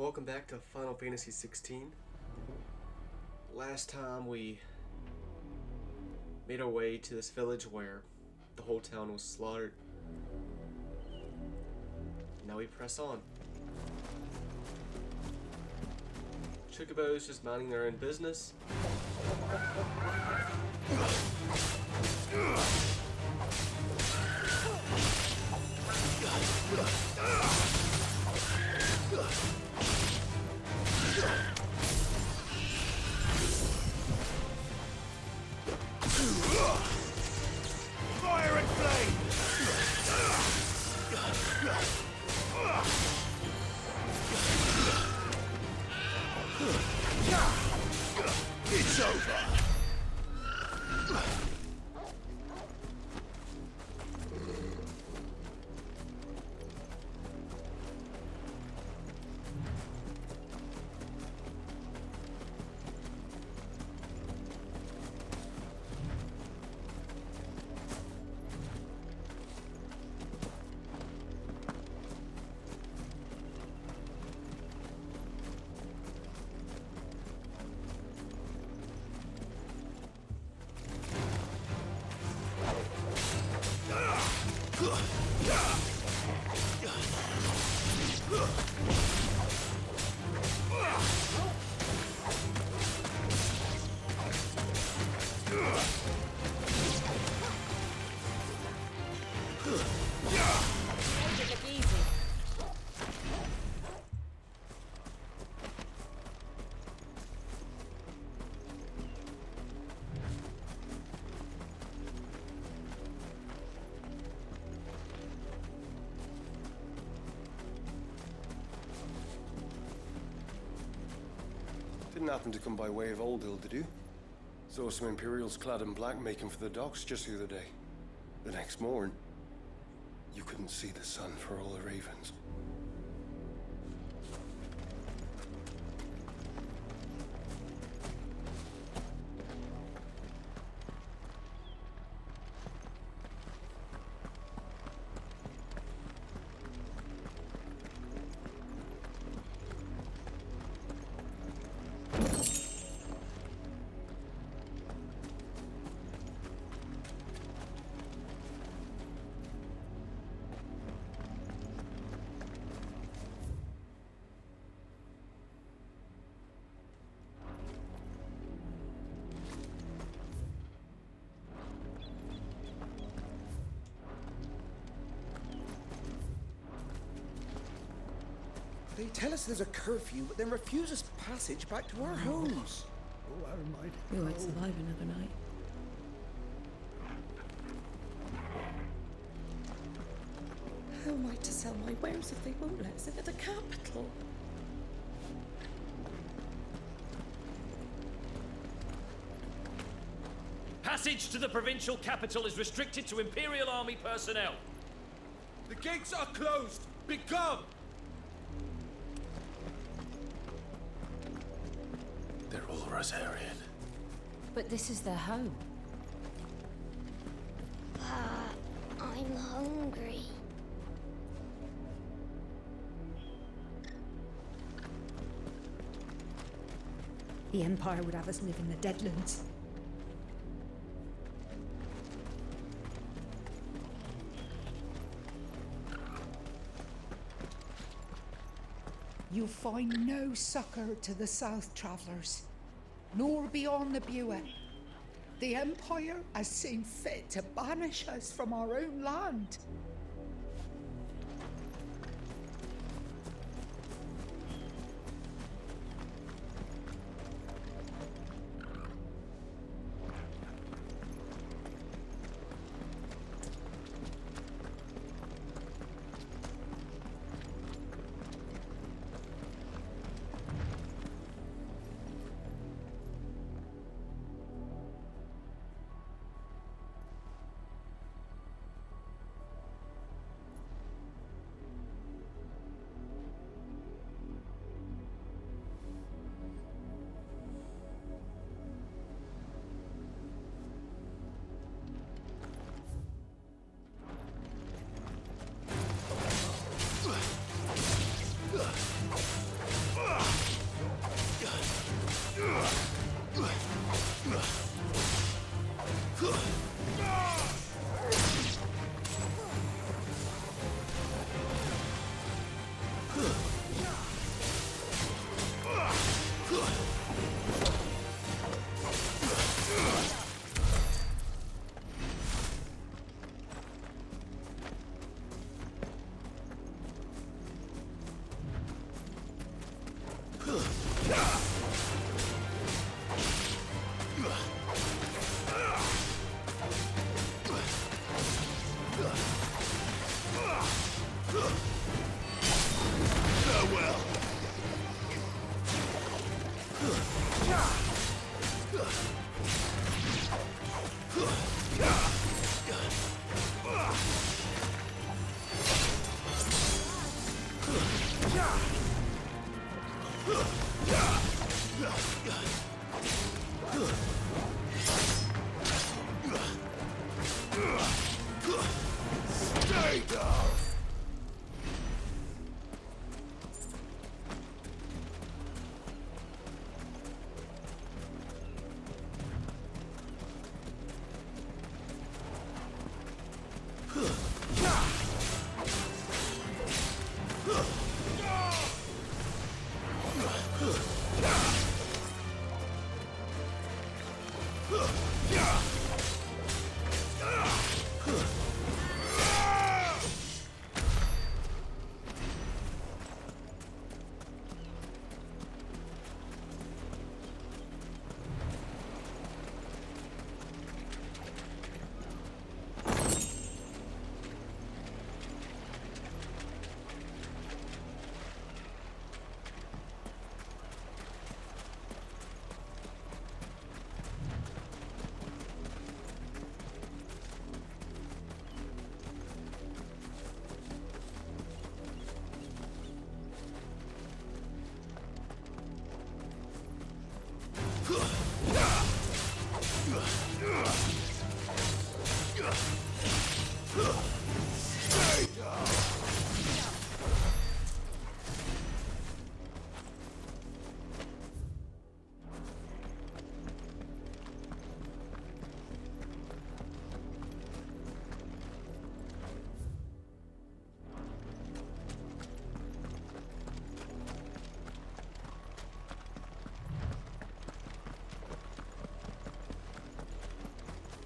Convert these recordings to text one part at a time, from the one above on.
Welcome back to Final Fantasy XVI. Last time we made our way to this village where the whole town was slaughtered. Now we press on. Chocobo's just minding their own business. Fire and flame! It's over! Didn't happen to come by way of Old Hill, did you? Saw some Imperials clad in black making for the docks just the other day. The next morn, you couldn't see the sun for all the ravens. They tell us there's a curfew, but then refuse us passage back to our homes. Oh, I remind We won't survive another night. How am I to sell my wares if they won't let us into the capital? Passage to the provincial capital is restricted to Imperial Army personnel. The gates are closed! Become! They're all Rosarian. But this is their home. I'm hungry. The Empire would have us live in the Deadlands. You find no succor to the South travellers, nor beyond the Bua. The Empire has seen fit to banish us from our own land.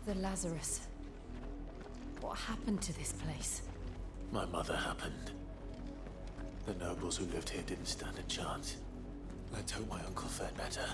The Lazarus. What happened to this place? My mother happened. The nobles who lived here didn't stand a chance. Let's hope my uncle fared better.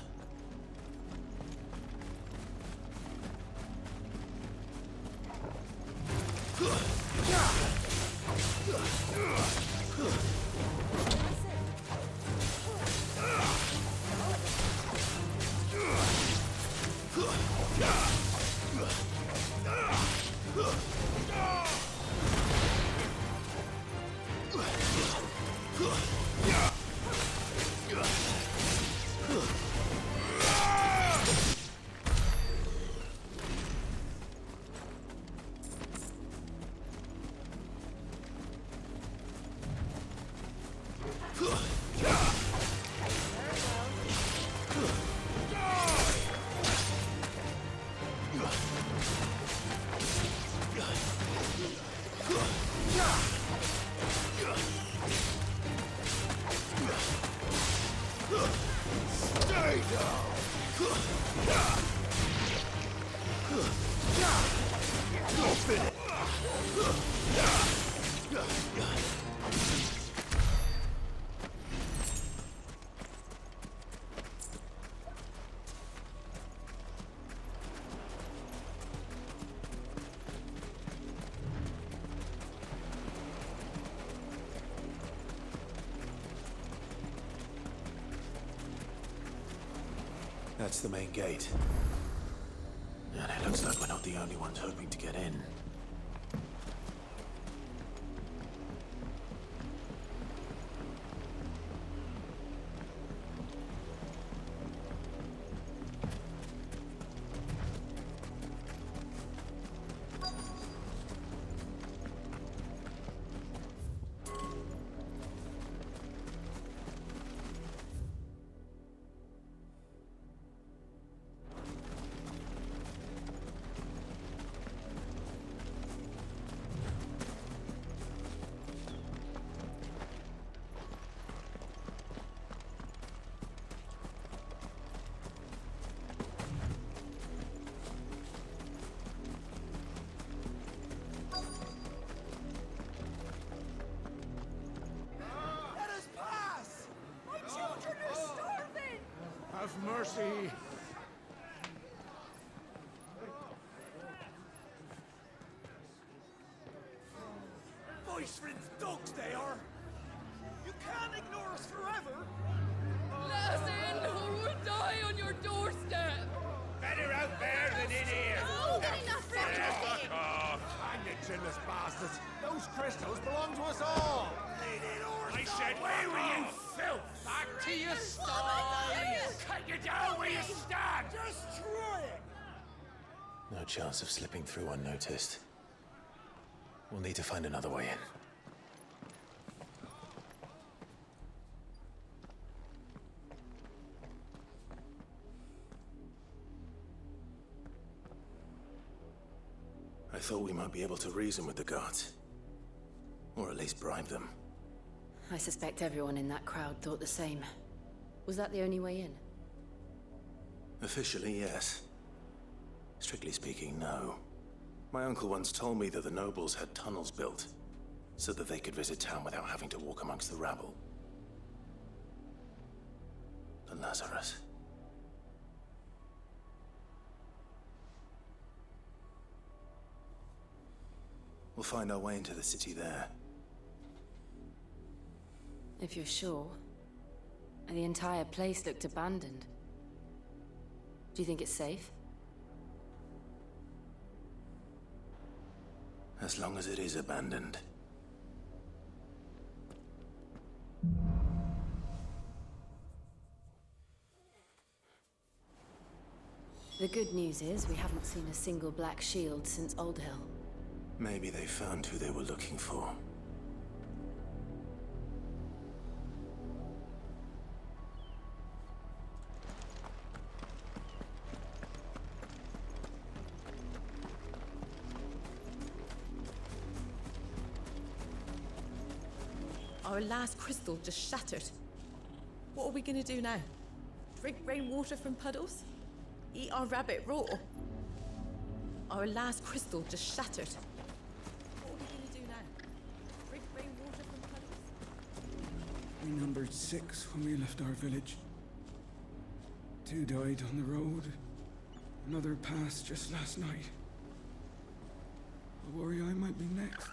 That's the main gate. And it looks like we're not the only ones hoping to get in. Iceland's dogs, they are! You can't ignore us forever! Let us in, or we'll die on your doorstep! Better out there than in here! Oh, enough for everything! Hang the chinless bastards! Those crystals belong to us all! I said, where were you, filth? Back to your sties! Cut you down where you stand! Destroy it! No chance of slipping through unnoticed. We'll need to find another way in. I thought we might be able to reason with the guards. Or at least bribe them. I suspect everyone in that crowd thought the same. Was that the only way in? Officially, yes. Strictly speaking, no. My uncle once told me that the nobles had tunnels built, so that they could visit town without having to walk amongst the rabble. The Lazarus. We'll find our way into the city there. If you're sure. The entire place looked abandoned. Do you think it's safe? As long as it is abandoned. The good news is we haven't seen a single black shield since Old Hill. Maybe they found who they were looking for. Our last crystal just shattered. What are we gonna do now? Drink rainwater from puddles? Eat our rabbit raw? Our last crystal just shattered. What are we gonna do now? Drink rainwater from puddles? We numbered 6 when we left our village. 2 died on the road. Another passed just last night. I worry I might be next.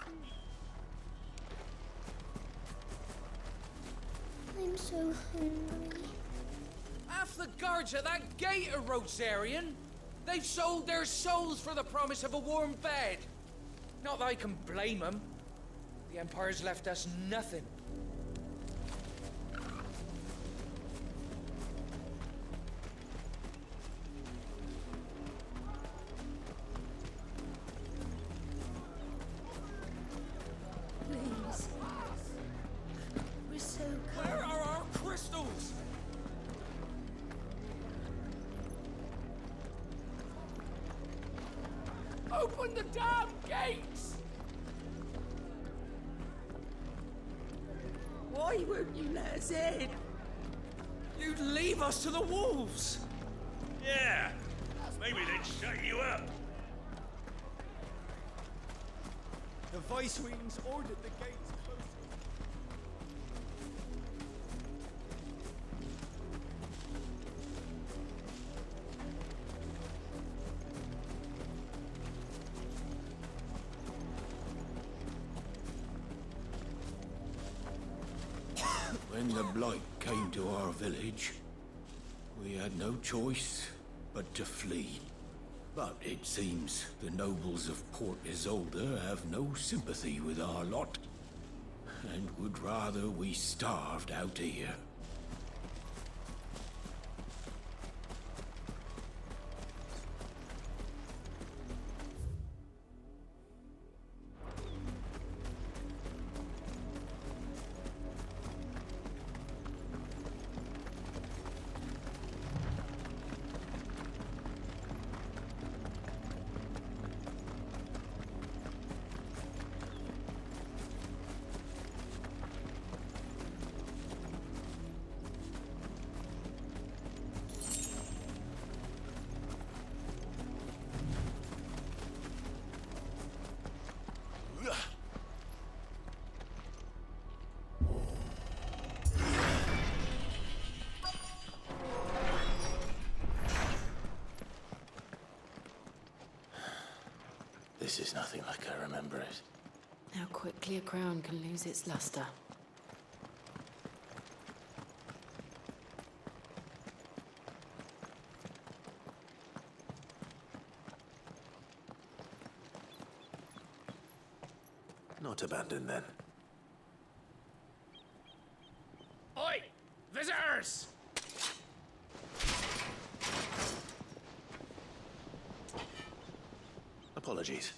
I'm so hungry. Half the guards at that gate are Rosarian. They've sold their souls for the promise of a warm bed. Not that I can blame them. The Empire's left us nothing. Please. We're so cold. Where are our crystals? Open the damn gates! Why won't you let us in? You'd leave us to the wolves! Yeah, maybe they'd shut you up. The Viceroy's ordered the gates closed. When the Blight came to our village, we had no choice but to flee. But it seems the nobles of Port Isolde have no sympathy with our lot, and would rather we starved out here. This is nothing like I remember it. How quickly a crown can lose its luster. Not abandoned, then. Oi! Visitors! Apologies.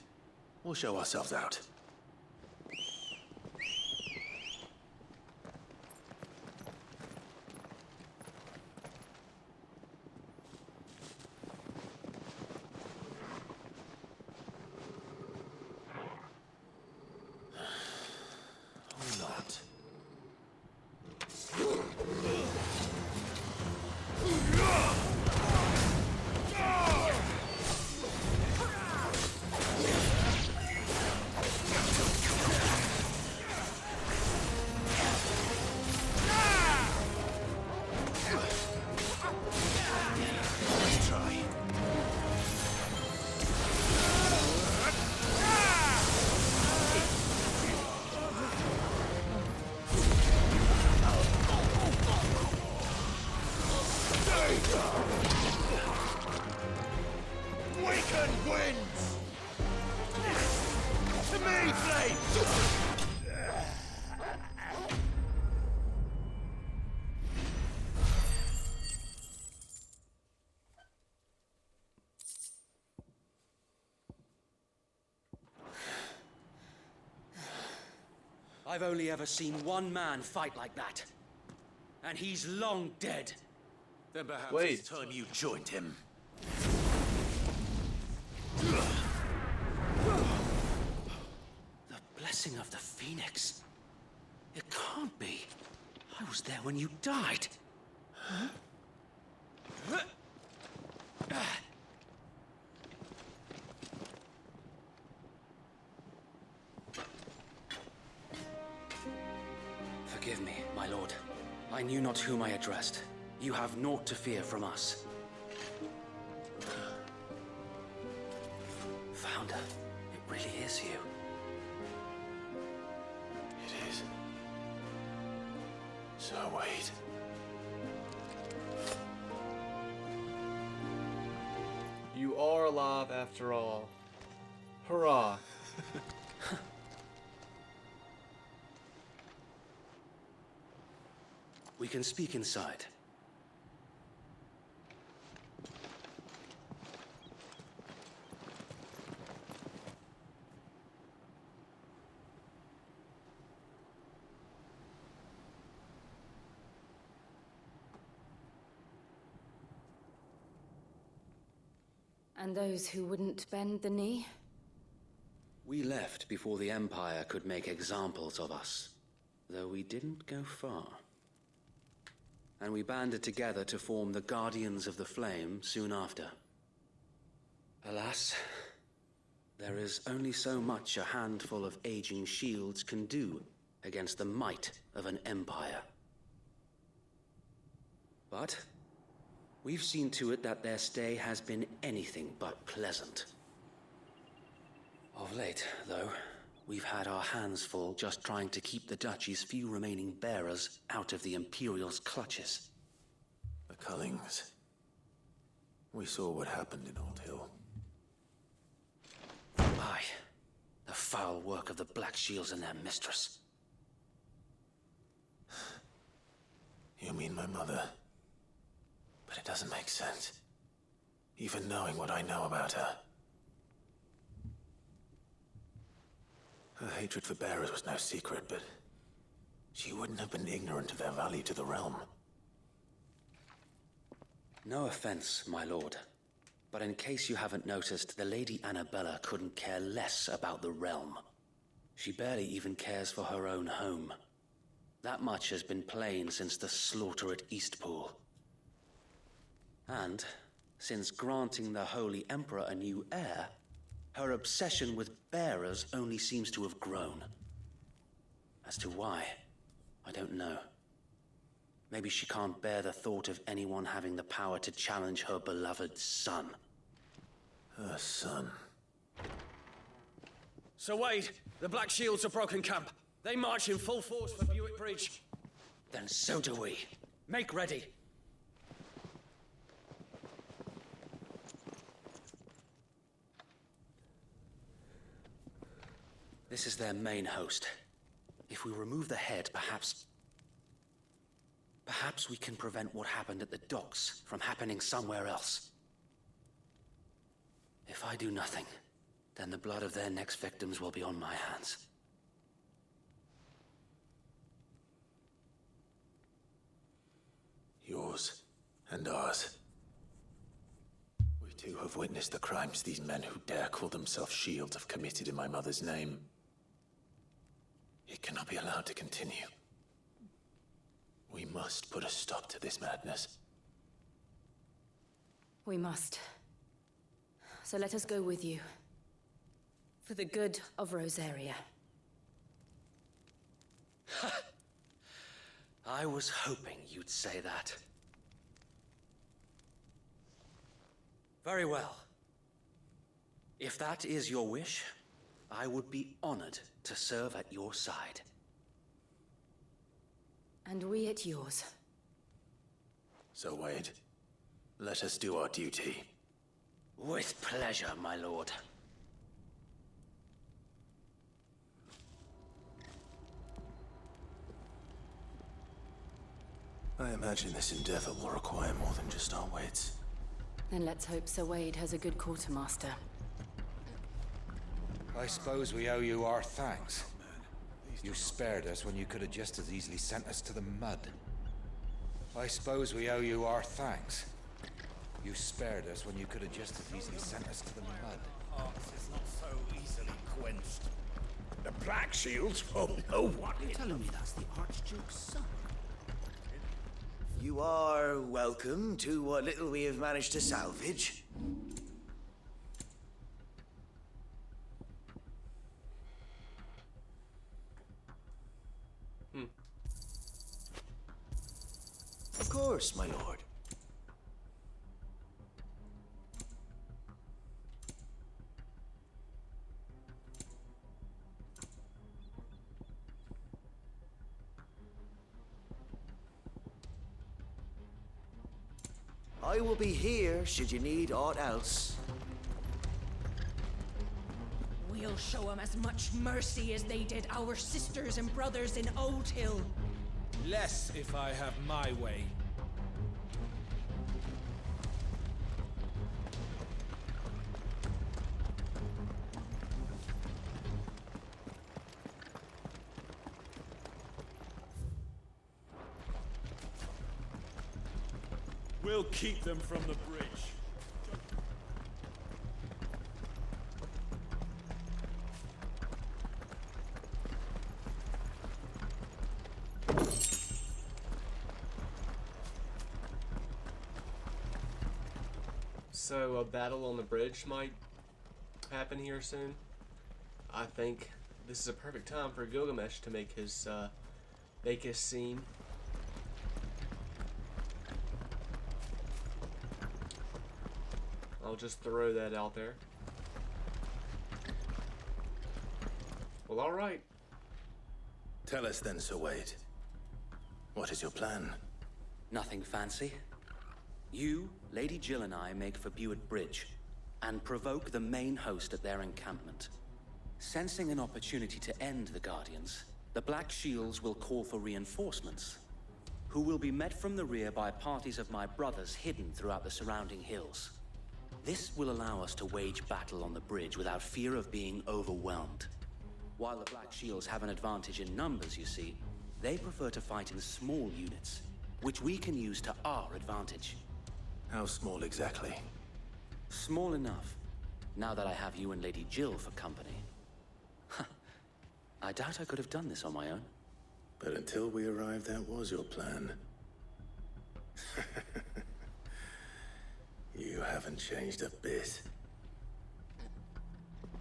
We'll show ourselves out. Or not. Let's try. Weaken wins! To me, Flame! I've only ever seen one man fight like that. And he's long dead. Then perhaps Wait. it's time you joined him. The blessing of the Phoenix. It can't be. I was there when you died. Forgive me, my lord. I knew not whom I addressed. You have naught to fear from us. Founder, it really is you. It is. So wait. You are alive after all. Hurrah. We can speak inside. And those who wouldn't bend the knee? We left before the Empire could make examples of us, though we didn't go far. And we banded together to form the Guardians of the Flame soon after. Alas, there is only so much a handful of aging shields can do against the might of an empire. But we've seen to it that their stay has been anything but pleasant. Of late, though, we've had our hands full just trying to keep the Duchy's few remaining bearers out of the Imperial's clutches. The Cullings. We saw what happened in Old Hill. Aye, the foul work of the Black Shields and their mistress. You mean my mother? But it doesn't make sense. Even knowing what I know about her. Her hatred for bearers was no secret, but she wouldn't have been ignorant of their value to the realm. No offense, my lord, but in case you haven't noticed, the Lady Annabella couldn't care less about the realm. She barely even cares for her own home. That much has been plain since the slaughter at Eastpool. And since granting the Holy Emperor a new heir, her obsession with bearers only seems to have grown. As to why, I don't know. Maybe she can't bear the thought of anyone having the power to challenge her beloved son. Her son. Sir Wade, the Black Shields have broken camp. They march in full force for Buick Bridge. Then so do we. Make ready. This is their main host. If we remove the head, perhaps we can prevent what happened at the docks from happening somewhere else. If I do nothing, then the blood of their next victims will be on my hands. Yours and ours. We too have witnessed the crimes these men who dare call themselves shields have committed in my mother's name. It cannot be allowed to continue. We must put a stop to this madness. We must. So let us go with you. For the good of Rosaria. I was hoping you'd say that. Very well. If that is your wish, I would be honored to serve at your side. And we at yours. So, Wade, let us do our duty. With pleasure, my lord. I imagine this endeavor will require more than just our wits. Then let's hope Sir Wade has a good quartermaster. I suppose we owe you our thanks. You spared us when you could have just as easily sent us to the mud. I suppose we owe you our thanks. You spared us when you could have just as easily sent us to the mud. Hearts is not so easily quenched. The Black Shields won't know what You're telling me that's the Archduke's son? You are welcome to what little we have managed to salvage. Of course, my lord. I will be here should you need aught else. We'll show them as much mercy as they did our sisters and brothers in Old Hill. Less if I have my way. We'll keep them from the bridge. So a battle on the bridge might happen here soon. I think this is a perfect time for Gilgamesh to make his scene. I'll just throw that out there. Well, alright. Tell us then, Sir Wade. What is your plan? Nothing fancy. You, Lady Jill and I make for Buick Bridge and provoke the main host at their encampment. Sensing an opportunity to end the Guardians, the Black Shields will call for reinforcements, who will be met from the rear by parties of my brothers hidden throughout the surrounding hills. This will allow us to wage battle on the bridge without fear of being overwhelmed. While the Black Shields have an advantage in numbers, you see, they prefer to fight in small units, which we can use to our advantage. How small exactly? Small enough, now that I have you and Lady Jill for company. I doubt I could have done this on my own. But until we arrived, that was your plan. You haven't changed a bit.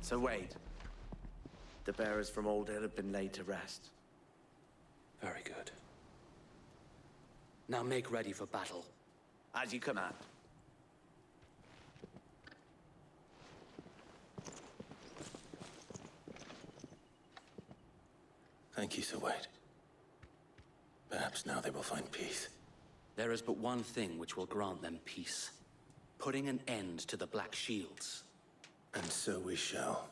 So Wade, the bearers from Old Hill have been laid to rest. Very good. Now make ready for battle. As you command. Thank you, Sir Wade. Perhaps now they will find peace. There is but one thing which will grant them peace. Putting an end to the Black Shields. And so we shall.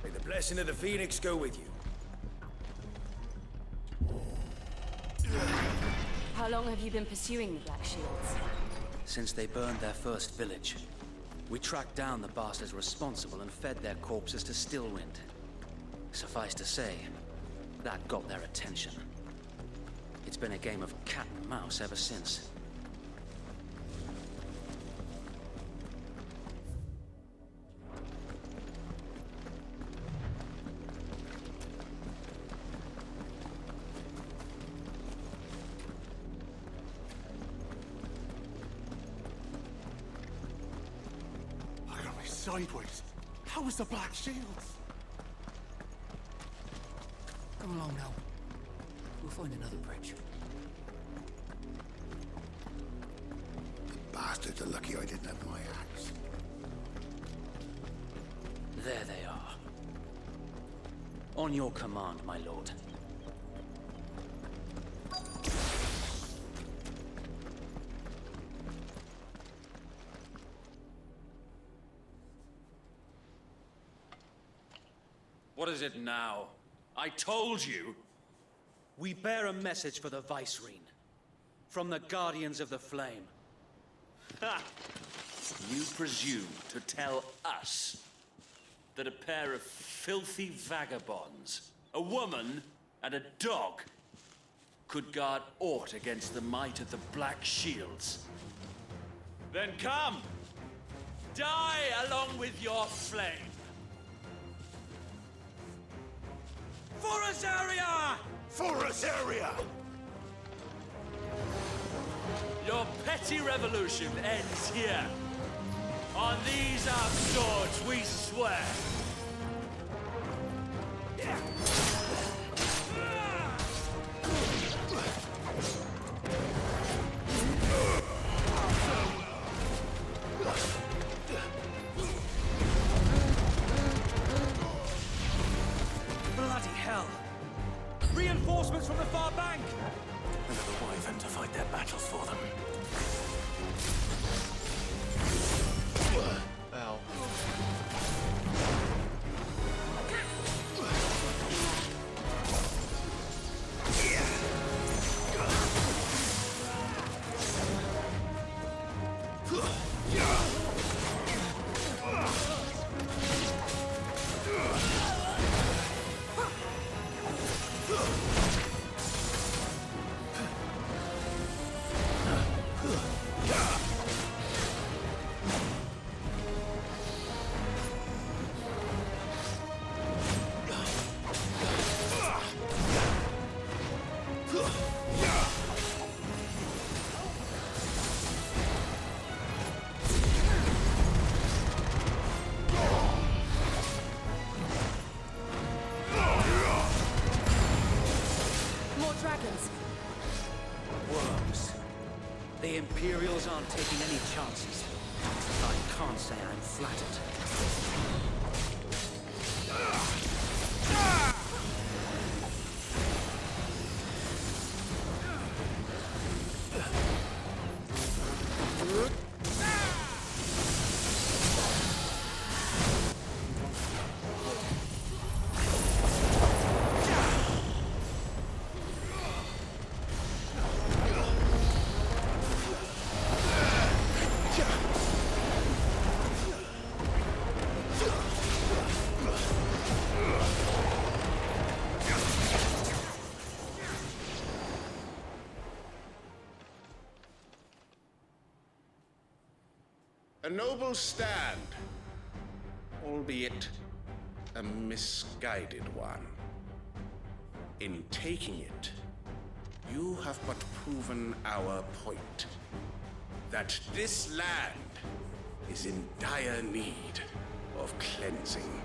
May the blessing of the Phoenix go with you. How long have you been pursuing the Black Shields? Since they burned their first village. We tracked down the bastards responsible and fed their corpses to Stillwind. Suffice to say, that got their attention. It's been a game of cat and mouse ever since. Look at me sideways. How was the Black Shields? Come along now. We'll find another bridge. Bastards are lucky I didn't have my axe. There they are. On your command, my lord. What is it now? I told you! We bear a message for the Vicereine. From the Guardians of the Flame. Ha! You presume to tell us that a pair of filthy vagabonds, a woman and a dog, could guard aught against the might of the Black Shields? Then come! Die along with your flame! For Azaria! For Azaria! Your petty revolution ends here. On these our swords we swear. Bloody hell! Reinforcements from the far bank! Another wyvern to fight their battles for them. Ow. Worms. The Imperials aren't taking any chances. I can't say I'm flattered. noble stand, albeit a misguided one. In taking it, you have but proven our point, that this land is in dire need of cleansing.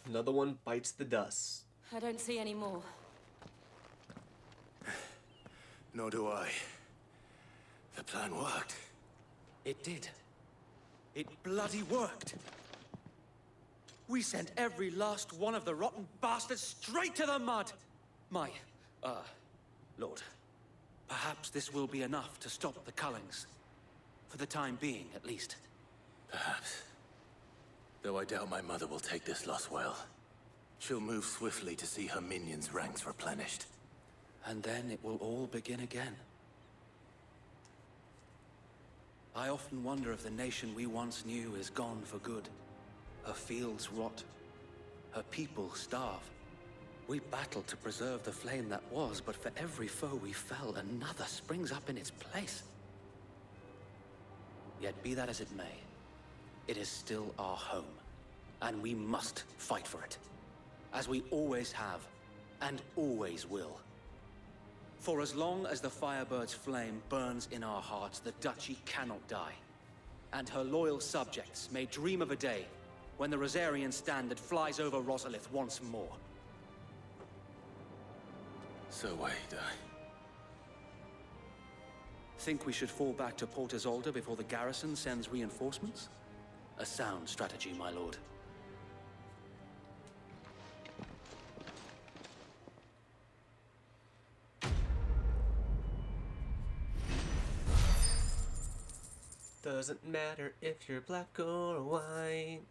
Another one bites the dust. I don't see any more. Nor do I. The plan worked. It did. It bloody worked. We sent every last one of the rotten bastards straight to the mud. Lord, perhaps this will be enough to stop the Cullings. For the time being, at least. Perhaps. Though I doubt my mother will take this loss well. She'll move swiftly to see her minions' ranks replenished. And then it will all begin again. I often wonder if the nation we once knew is gone for good. Her fields rot. Her people starve. We battled to preserve the flame that was, but for every foe we fell, another springs up in its place. Yet be that as it may, it is still our home, and we must fight for it, as we always have, and always will. For as long as the Firebird's flame burns in our hearts, the Duchy cannot die, and her loyal subjects may dream of a day when the Rosarian standard flies over Rosalith once more. So wait, Think we should fall back to Port Isolde before the garrison sends reinforcements? A sound strategy, my lord. Doesn't matter if you're black or white.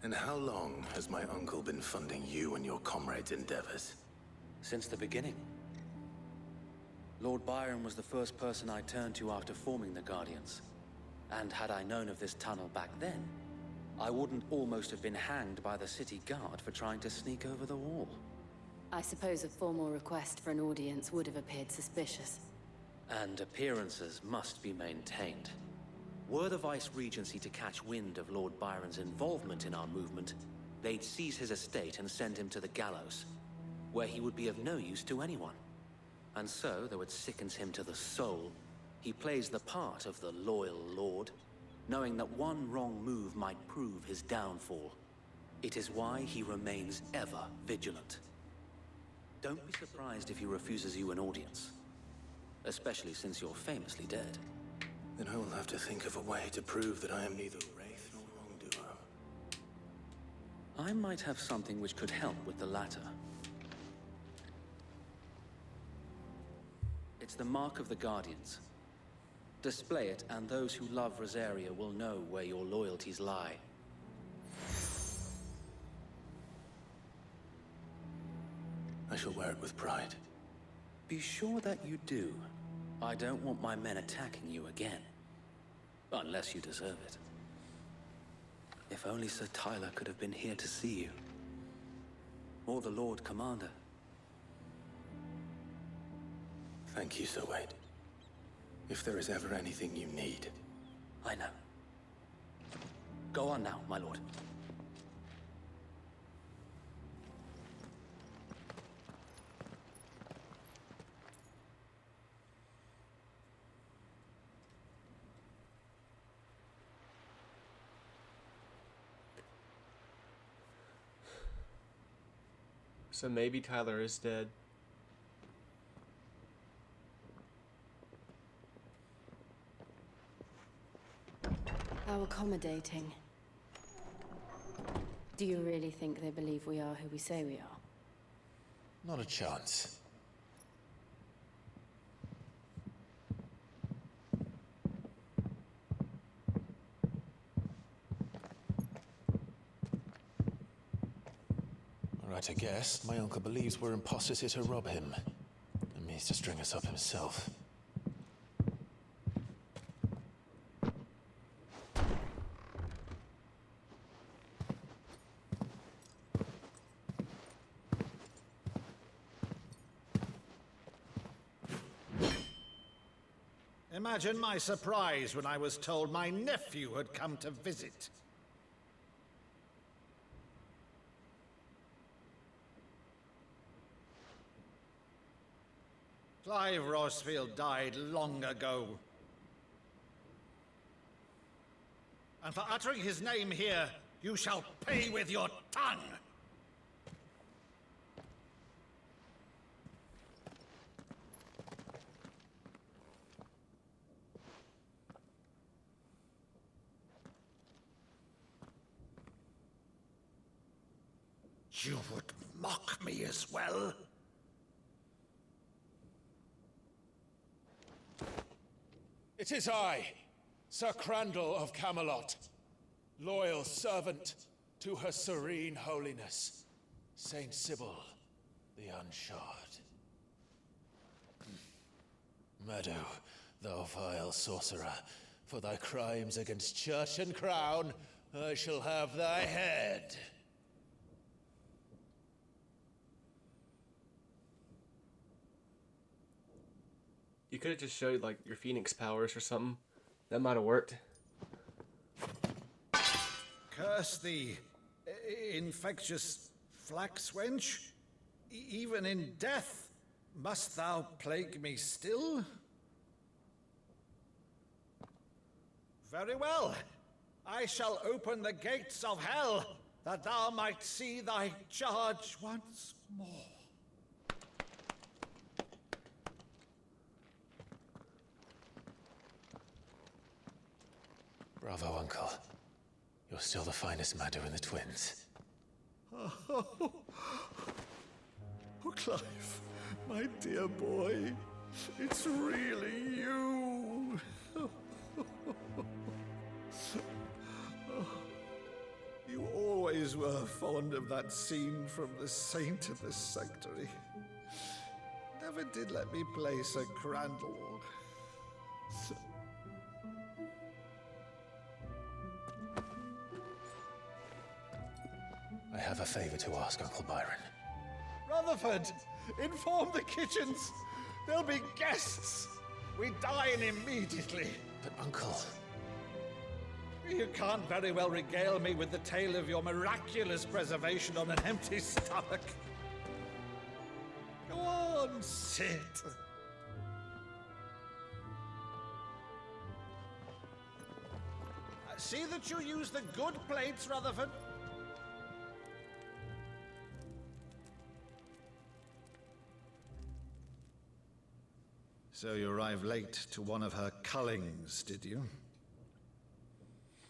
And how long has my uncle been funding you and your comrades' endeavors? Since the beginning. Lord Byron was the first person I turned to after forming the Guardians. And had I known of this tunnel back then, I wouldn't almost have been hanged by the city guard for trying to sneak over the wall. I suppose a formal request for an audience would have appeared suspicious. And appearances must be maintained. Were the Vice-Regency to catch wind of Lord Byron's involvement in our movement, they'd seize his estate and send him to the gallows, where he would be of no use to anyone. And so, though it sickens him to the soul, he plays the part of the loyal lord, knowing that one wrong move might prove his downfall. It is why he remains ever vigilant. Don't be surprised if he refuses you an audience, especially since you're famously dead. Then I will have to think of a way to prove that I am neither wraith nor wrongdoer. I might have something which could help with the latter. It's the mark of the Guardians. Display it, and those who love Rosaria will know where your loyalties lie. I shall wear it with pride. Be sure that you do. I don't want my men attacking you again. Unless you deserve it. If only Sir Tyler could have been here to see you. Or the Lord Commander. Thank you, Sir Wade. If there is ever anything you need. I know. Go on now, my lord. So maybe Tyler is dead. How accommodating. Do you really think they believe we are who we say we are? Not a chance. Right, I guess. My uncle believes we're imposters here to rob him. And means to string us up himself. Imagine my surprise when I was told my nephew had come to visit. Clive Rosfield died long ago. And for uttering his name here, you shall pay with your tongue! You would mock me as well? It is I, Sir Crandall of Camelot, loyal servant to Her Serene Holiness, Saint Sybil the Unshod. Meadow, thou vile sorcerer, for thy crimes against church and crown, I shall have thy head. You could have just showed, like, your Phoenix powers or something. That might have worked. Curse thee, infectious flax wench. Even in death, must thou plague me still? Very well. I shall open the gates of hell, that thou might see thy charge once more. Bravo, Uncle. You're still the finest Meadow in the twins. Oh, Clive, my dear boy, it's really you. You always were fond of that scene from The Saint of the Sanctuary. Never did let me play Sir Crandall. have a favor to ask, Uncle Byron. Rutherford, inform the kitchens. There'll be guests. We dine immediately. But, Uncle... You can't very well regale me with the tale of your miraculous preservation on an empty stomach. Go on, sit. See that you use the good plates, Rutherford. So you arrived late to one of her cullings, did you?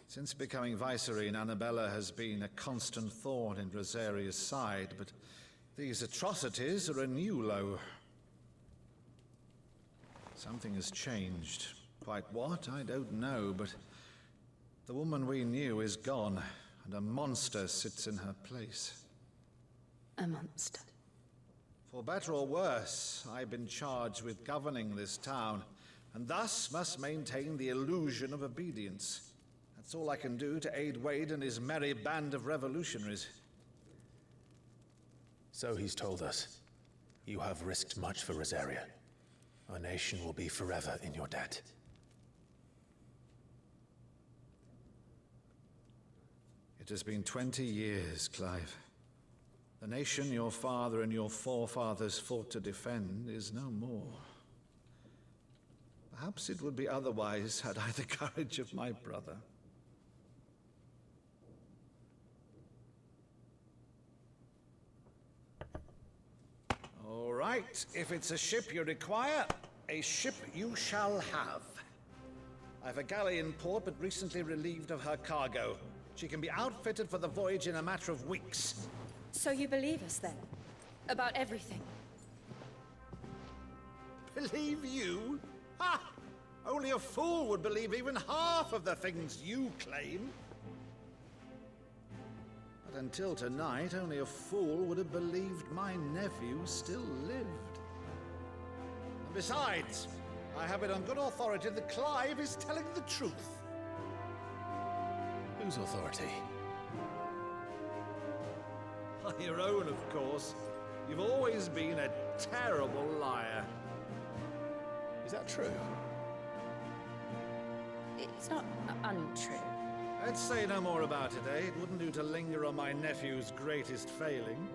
Since becoming Vicereine, Annabella has been a constant thorn in Rosaria's side, but these atrocities are a new low. Something has changed. Quite what, I don't know, but the woman we knew is gone, and a monster sits in her place. A monster? For better or worse, I've been charged with governing this town, and thus must maintain the illusion of obedience. That's all I can do to aid Wade and his merry band of revolutionaries. So he's told us. You have risked much for Rosaria. Our nation will be forever in your debt. It has been 20 years, Clive. The nation your father and your forefathers fought to defend is no more. Perhaps it would be otherwise had I the courage of my brother. All right, if it's a ship you require, a ship you shall have. I've a galley in port, but recently relieved of her cargo. She can be outfitted for the voyage in a matter of weeks. So you believe us then? About everything? Believe you? Ha! Only a fool would believe even half of the things you claim. But until tonight, only a fool would have believed my nephew still lived. And besides, I have it on good authority that Clive is telling the truth. Whose authority? Your own, of course. You've always been a terrible liar. Is that true? It's not untrue. Let's say no more about it, eh? It wouldn't do to linger on my nephew's greatest failing.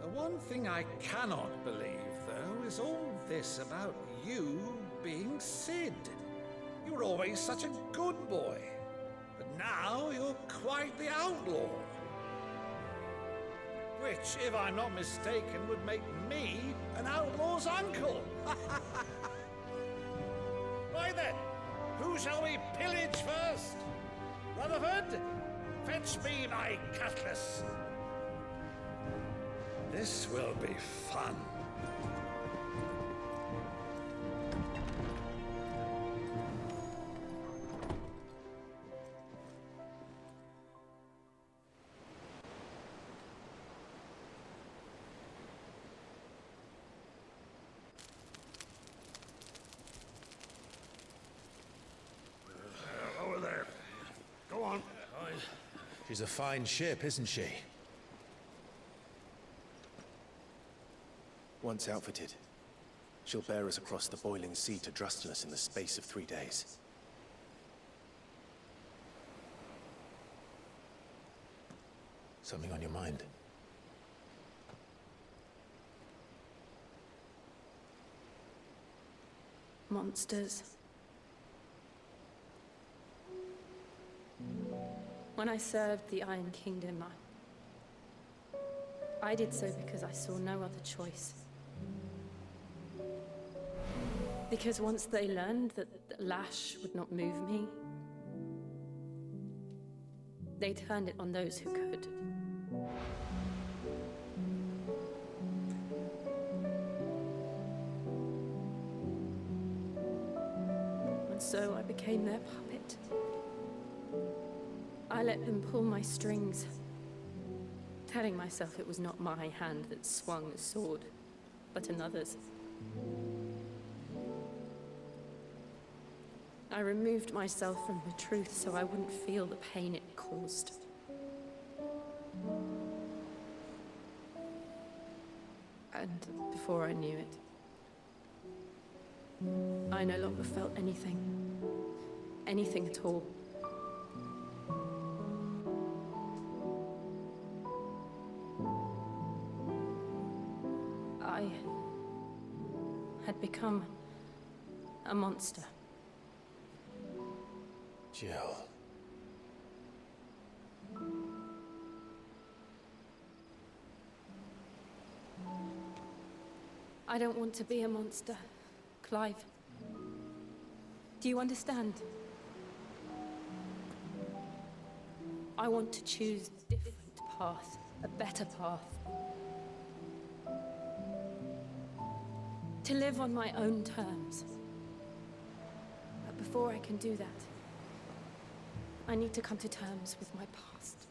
The one thing I cannot believe, though, is all this about you being Sid. You were always such a good boy, but now you're quite the outlaw. Which, if I'm not mistaken, would make me an outlaw's uncle. Right then, who shall we pillage first? Rutherford, fetch me my cutlass. This will be fun. Over there. Go on. She's a fine ship, isn't she? Once outfitted, she'll bear us across the boiling sea to Drustinus in the space of 3 days. Something on your mind? Monsters. When I served the Iron Kingdom, I did so because I saw no other choice. Because once they learned that the lash would not move me, they turned it on those who could. And so I became their puppet. I let them pull my strings, telling myself it was not my hand that swung the sword, but another's. I removed myself from the truth so I wouldn't feel the pain it caused. And before I knew it, I no longer felt anything. Anything at all. I had become a monster. Jill. I don't want to be a monster, Clive. Do you understand? I want to choose a different path, a better path. To live on my own terms. But before I can do that, I need to come to terms with my past.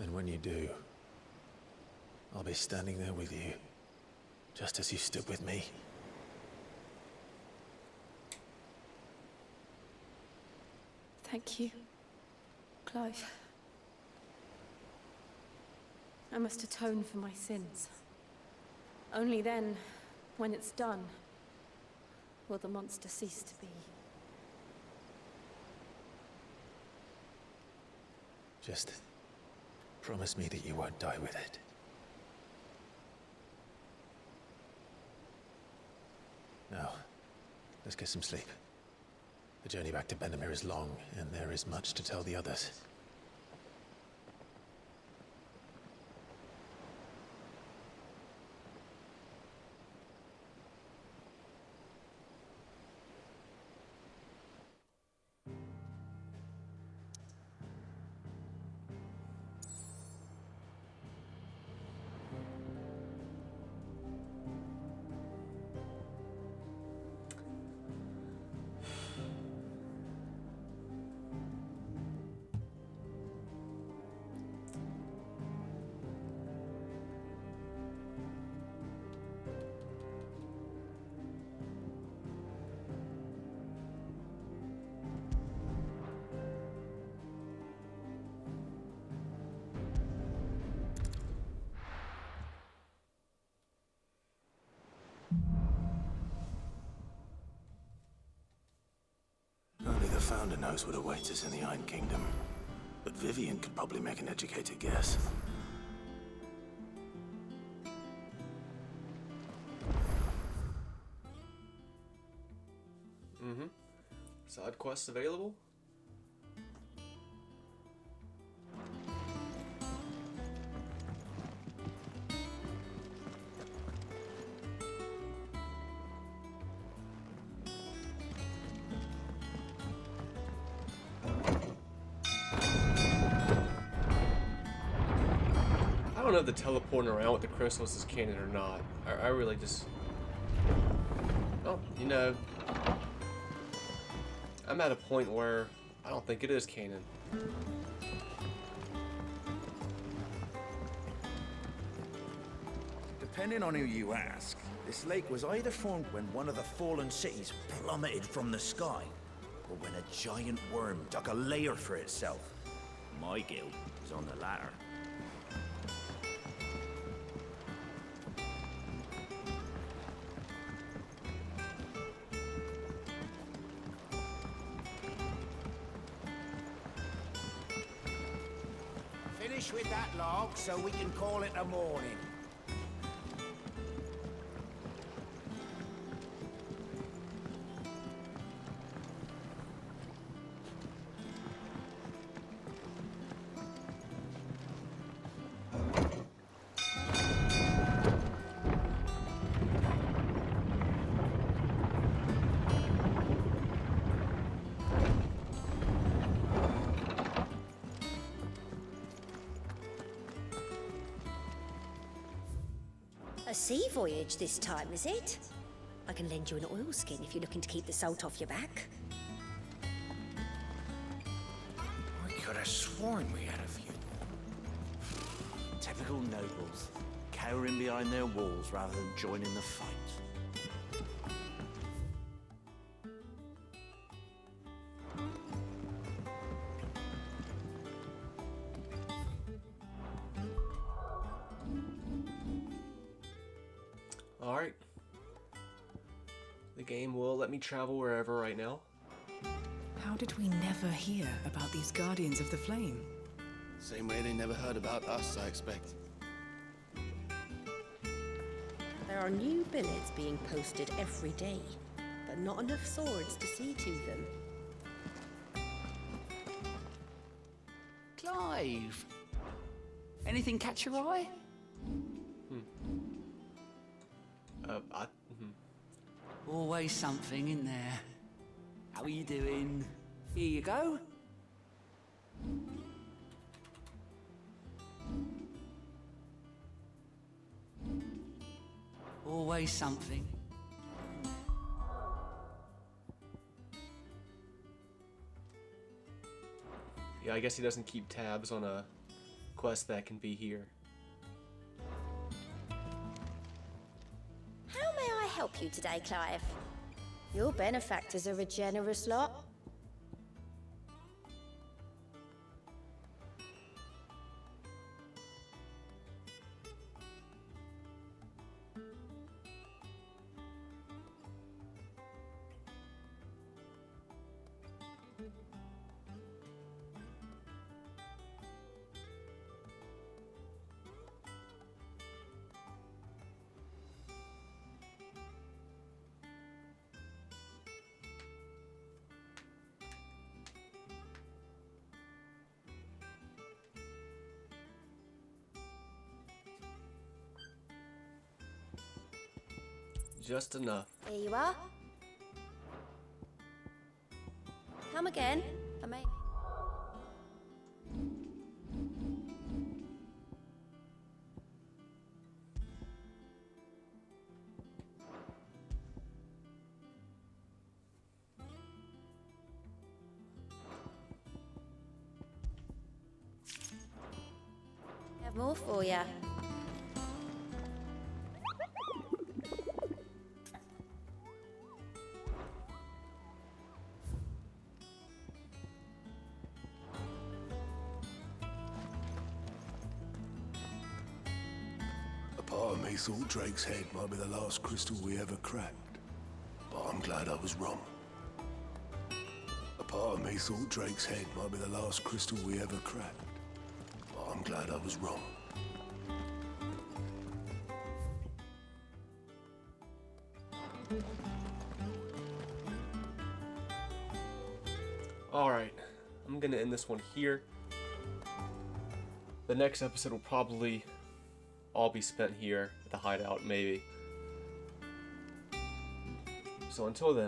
And when you do, I'll be standing there with you, just as you stood with me. Thank you, Clive. I must atone for my sins. Only then, when it's done, will the monster cease to be. Just promise me that you won't die with it. Now, let's get some sleep. The journey back to Benamir is long, and there is much to tell the others. Only the Founder knows what awaits us in the Iron Kingdom. But Vivian could probably make an educated guess. Mm-hmm. Side quests available? I don't know if the teleporting around with the crystals is canon or not. I really just... Oh, you know... I'm at a point where I don't think it is canon. Depending on who you ask, this lake was either formed when one of the fallen cities plummeted from the sky, or when a giant worm dug a lair for itself. My guild is on the latter. Finish with that log so we can call it a morning. A sea voyage this time, is it? I can lend you an oilskin if you're looking to keep the salt off your back. I could have sworn we had a few. Typical nobles, cowering behind their walls rather than joining the fight. Alright. The game will let me travel wherever right now. How did we never hear about these Guardians of the Flame? Same way they never heard about us, I expect. There are new billets being posted every day, but not enough swords to see to them. Clive! Anything catch your eye? Always something in there. How are you doing? Here you go. Always something. Yeah, I guess he doesn't keep tabs on a quest that can be here. How may I help you today, Clive? Your benefactors are a generous lot. Just enough. Here you are. Come again. I may... Have more for you. Part of me thought Drake's head might be the last crystal we ever cracked, but I'm glad I was wrong. A part of me thought Drake's head might be the last crystal we ever cracked, but I'm glad I was wrong. Alright, I'm gonna end this one here. The next episode will probably all be spent here at the hideout, maybe. So until then,